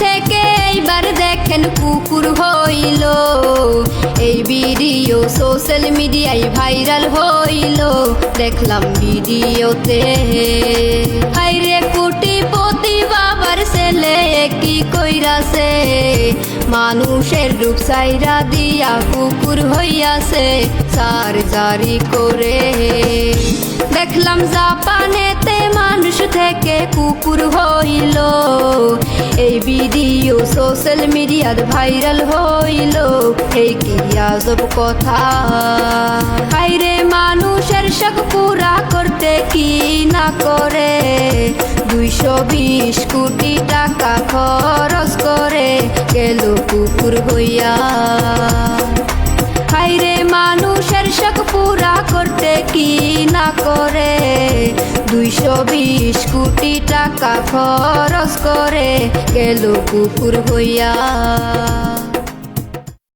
থেকে এইবার দেখেন কুকুর হইল। এই ভিডিও সোশ্যাল মিডিয়ায় ভাইরাল হইল। দেখলাম ভিডিওতে হাইরে কোটিপতি বাবার ছেলে কি কইরাছে, মানুষের রূপ সাইরা দিয়া কুকুর হইয়াছে সার্জারি করে। দেখলাম জাপানেতে মানুষ থেকে কুকুর হইল। এই ভিডিও সোশ্যাল মিডিয়ার ভাইরাল হইল। এই কি আজব কথা, হাইরে মানুষের শখ পুরা করতে কি না করে 220 কোটি টাকা খরচ করে গেল কুকুর হইয়া। হাইরে মানুষের শখ পুরা করতে কি না করে 220 কোটি টাকা খরচ করে গেল কুকুর হইয়া।